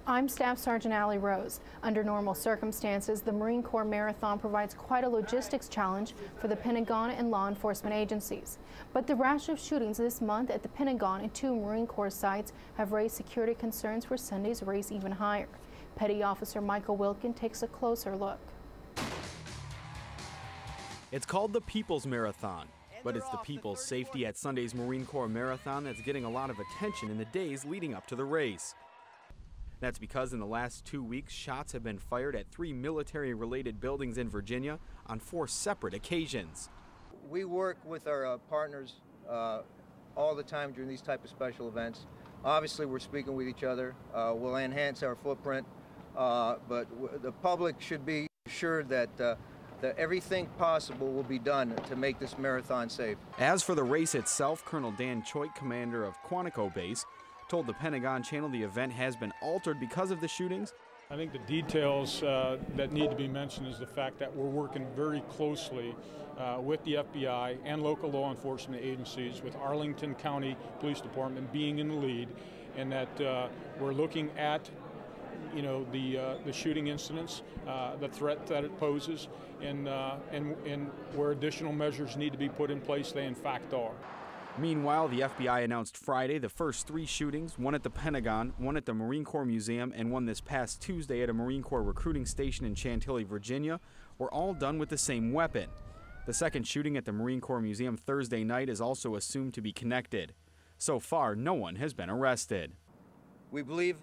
I'm Staff Sergeant Allie Rose. Under normal circumstances, the Marine Corps Marathon provides quite a logistics challenge for the Pentagon and law enforcement agencies. But the rash of shootings this month at the Pentagon and 2 Marine Corps sites have raised security concerns for Sunday's race even higher. Petty Officer Michael Wilkin takes a closer look. It's called the People's Marathon, but it's the people's safety at Sunday's Marine Corps Marathon that's getting a lot of attention in the days leading up to the race. That's because in the last 2 weeks, shots have been fired at 3 military-related buildings in Virginia on 4 separate occasions. We work with our partners all the time during these type of special events. Obviously, we're speaking with each other. We'll enhance our footprint, but the public should be assured that everything possible will be done to make this marathon safe. As for the race itself, Colonel Dan Choike, commander of Quantico Base, told the Pentagon Channel the event has been altered because of the shootings. I think the details that need to be mentioned is the fact that we're working very closely with the FBI and local law enforcement agencies, with Arlington County Police Department being in the lead, and that we're looking at the shooting incidents, the threat that it poses, and where additional measures need to be put in place, they in fact are. Meanwhile, the FBI announced Friday the first 3 shootings, one at the Pentagon, one at the Marine Corps Museum, and one this past Tuesday at a Marine Corps recruiting station in Chantilly, Virginia, were all done with the same weapon. The second shooting at the Marine Corps Museum Thursday night is also assumed to be connected. So far, no one has been arrested. We believe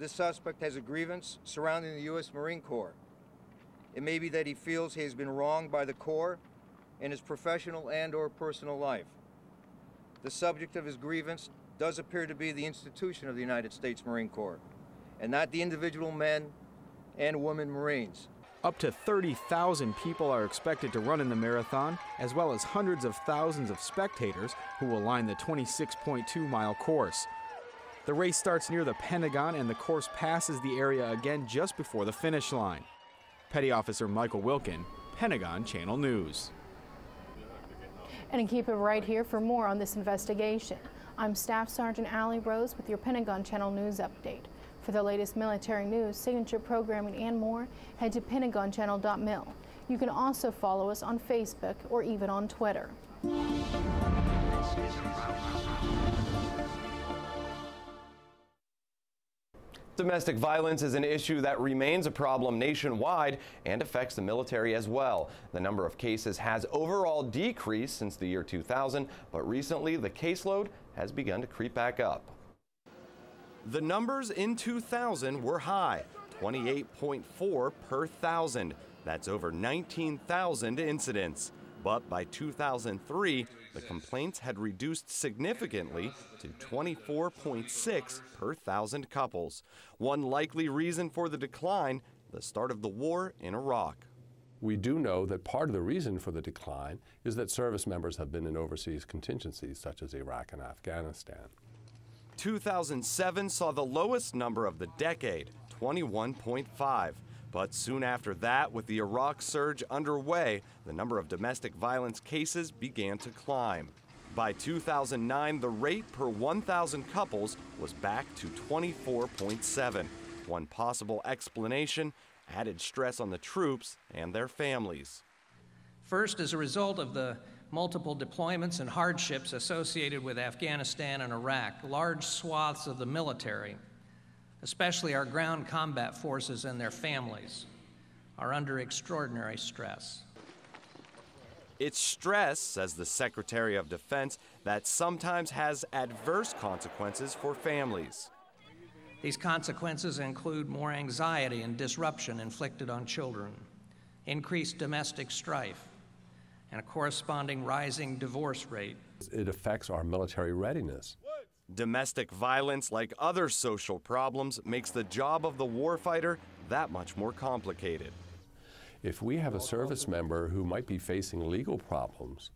this suspect has a grievance surrounding the U.S. Marine Corps. It may be that he feels he has been wronged by the Corps in his professional and/or personal life. The subject of his grievance does appear to be the institution of the United States Marine Corps, and not the individual men and women Marines. Up to 30,000 people are expected to run in the marathon, as well as hundreds of thousands of spectators who will line the 26.2-mile course. The race starts near the Pentagon, and the course passes the area again just before the finish line. Petty Officer Michael Wilkin, Pentagon Channel News. And keep it right here for more on this investigation. I'm Staff Sergeant Allie Rose with your Pentagon Channel News Update. For the latest military news, signature programming, and more, head to PentagonChannel.mil. You can also follow us on Facebook or even on Twitter. Domestic violence is an issue that remains a problem nationwide and affects the military as well. The number of cases has overall decreased since the year 2000, but recently the caseload has begun to creep back up. The numbers in 2000 were high, 28.4 per thousand. That's over 19,000 incidents. But by 2003, the complaints had reduced significantly to 24.6 per thousand couples. One likely reason for the decline, the start of the war in Iraq. We do know that part of the reason for the decline is that service members have been in overseas contingencies such as Iraq and Afghanistan. 2007 saw the lowest number of the decade, 21.5. But soon after that, with the Iraq surge underway, the number of domestic violence cases began to climb. By 2009, the rate per 1,000 couples was back to 24.7. One possible explanation, added stress on the troops and their families. First, as a result of the multiple deployments and hardships associated with Afghanistan and Iraq, large swaths of the military, especially our ground combat forces and their families, are under extraordinary stress. It's stress, says the Secretary of Defense, that sometimes has adverse consequences for families. These consequences include more anxiety and disruption inflicted on children, increased domestic strife, and a corresponding rising divorce rate. It affects our military readiness. Domestic violence, like other social problems, makes the job of the warfighter that much more complicated. If we have a service member who might be facing legal problems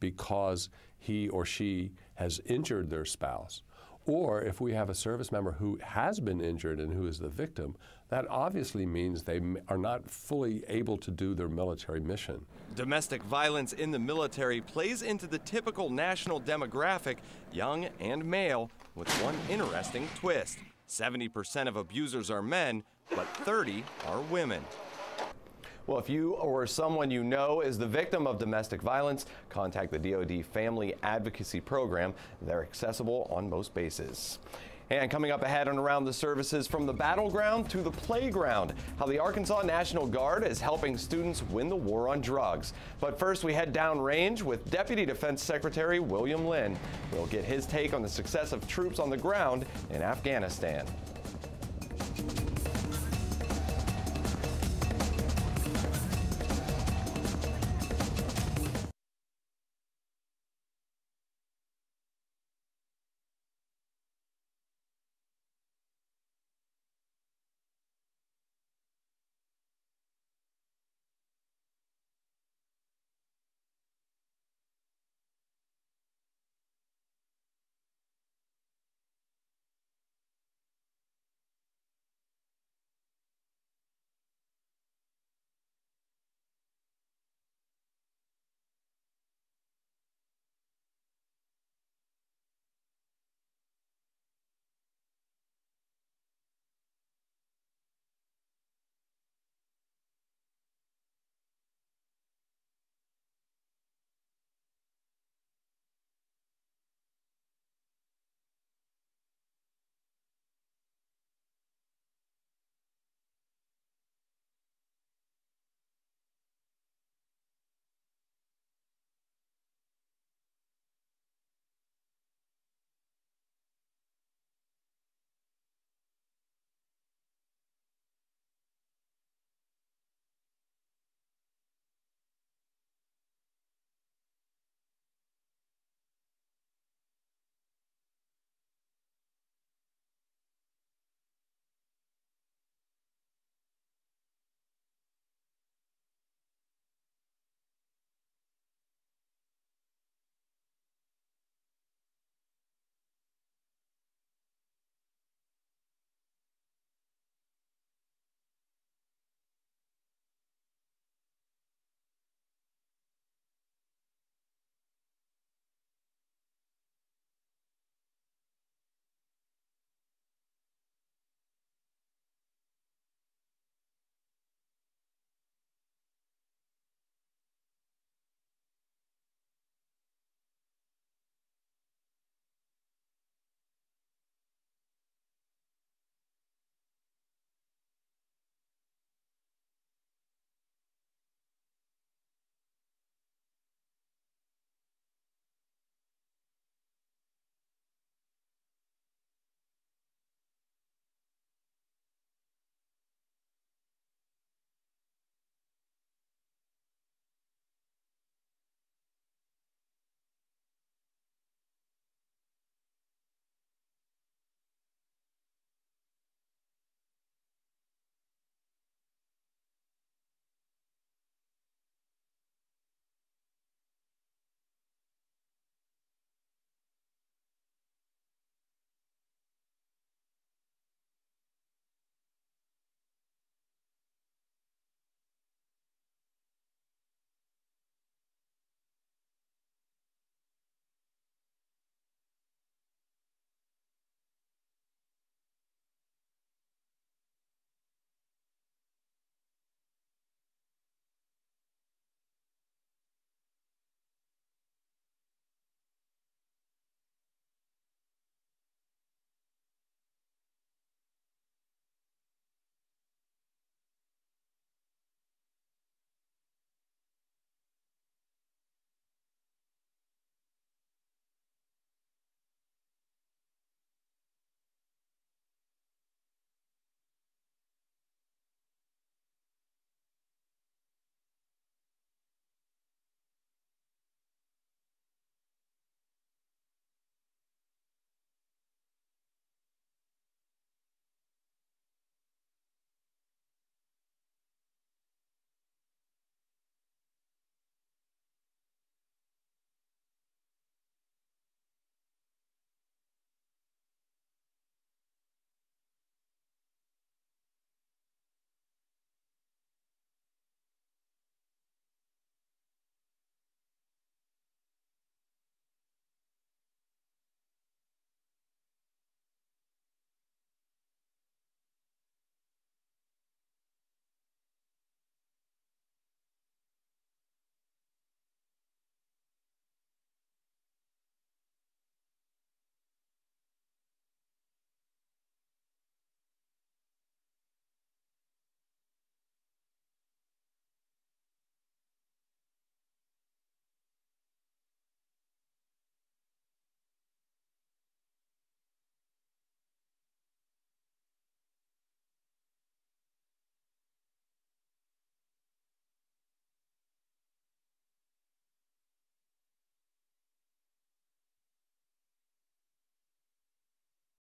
because he or she has injured their spouse, Or if we have a service member who has been injured and who is the victim, that obviously means they are not fully able to do their military mission. Domestic violence in the military plays into the typical national demographic, young and male, with one interesting twist. 70% of abusers are men, but 30 are women. Well, if you or someone you know is the victim of domestic violence, contact the DoD Family Advocacy Program. They're accessible on most bases. And coming up ahead and around the services, from the battleground to the playground, how the Arkansas National Guard is helping students win the war on drugs. But first, we head downrange with Deputy Defense Secretary William Lynn. We'll get his take on the success of troops on the ground in Afghanistan.